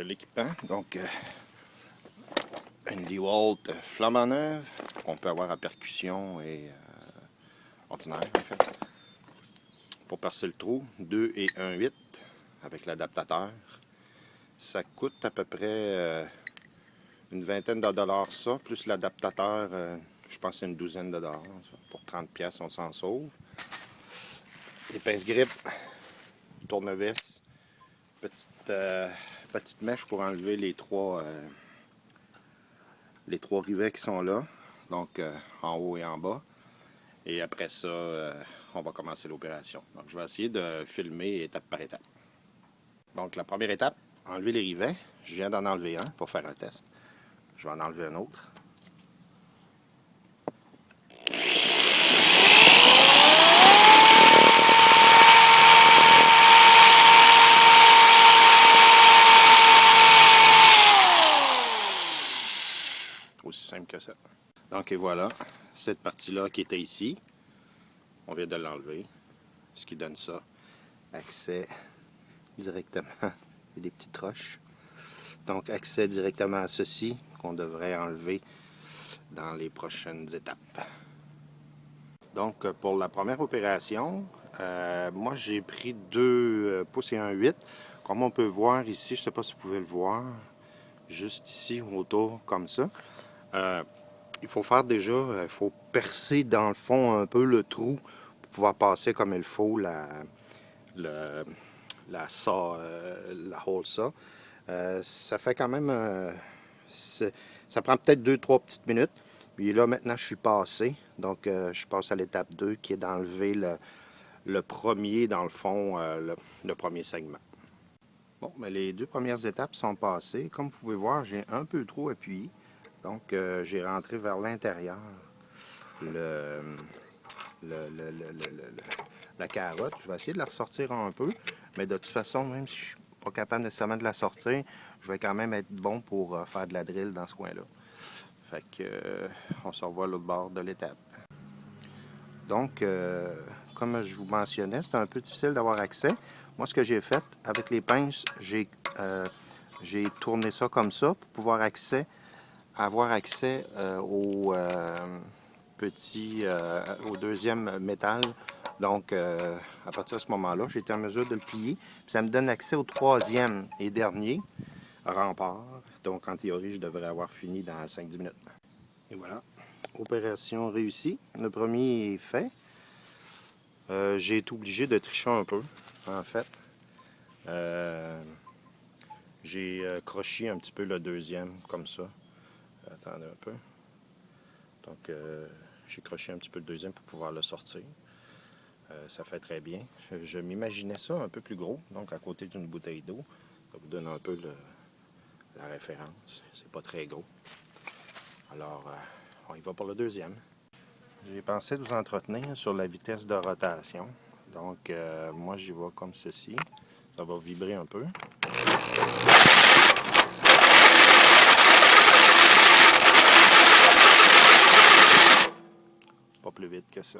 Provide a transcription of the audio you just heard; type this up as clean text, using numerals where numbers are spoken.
l'équipement. Donc, une DeWalt flambant neuve qu'on peut avoir à percussion et ordinaire en fait. Pour percer le trou, 2 et 1,8 avec l'adaptateur. Ça coûte à peu près une vingtaine de dollars ça, plus l'adaptateur, je pense que c'est une douzaine de dollars. Pour 30$, on s'en sauve. Les pinces-grippe, tournevis, petite mèche pour enlever les trois rivets qui sont là, donc en haut et en bas. Et après ça, on va commencer l'opération. Donc je vais essayer de filmer étape par étape. Donc la première étape, enlever les rivets. Je viens d'en enlever un pour faire un test. Je vais en enlever un autre. Aussi simple que ça. Donc et voilà, cette partie-là qui était ici, on vient de l'enlever. Ce qui donne ça, accès directement, il y a des petites roches. Donc accès directement à ceci qu'on devrait enlever dans les prochaines étapes. Donc pour la première opération, moi j'ai pris 2 pouces et 1,8. Comme on peut voir ici, je ne sais pas si vous pouvez le voir, juste ici autour comme ça. Il faut faire déjà, il faut percer dans le fond un peu le trou pour pouvoir passer comme il faut la hole saw. Ça fait quand même, ça prend peut-être 2-3 petites minutes. Puis là maintenant je suis passé, donc je passe à l'étape 2 qui est d'enlever le premier dans le fond, le premier segment. Bon, mais les 2 premières étapes sont passées. Comme vous pouvez voir, j'ai un peu trop appuyé. Donc, j'ai rentré vers l'intérieur la carotte. Je vais essayer de la ressortir un peu, mais de toute façon, même si je ne suis pas capable nécessairement de la sortir, je vais quand même être bon pour faire de la drill dans ce coin-là. Fait que, on se revoit à l'autre bord de l'étape. Donc, comme je vous mentionnais, c'est un peu difficile d'avoir accès. Moi, ce que j'ai fait, avec les pinces, j'ai tourné ça comme ça pour pouvoir avoir accès au deuxième métal. Donc, à partir de ce moment-là, j'ai été en mesure de le plier. Puis ça me donne accès au troisième et dernier rempart. Donc, en théorie, je devrais avoir fini dans 5-10 minutes. Et voilà, opération réussie. Le premier est fait. J'ai été obligé de tricher un peu, en fait. J'ai croché un petit peu le deuxième, comme ça. Attendez un peu. Donc, j'ai croché un petit peu le deuxième pour pouvoir le sortir. Ça fait très bien. Je m'imaginais ça un peu plus gros, donc à côté d'une bouteille d'eau. Ça vous donne un peu la référence. C'est pas très gros. Alors, on y va pour le deuxième. J'ai pensé de vous entretenir sur la vitesse de rotation. Donc, moi, j'y vais comme ceci. Ça va vibrer un peu. Pas plus vite que ça.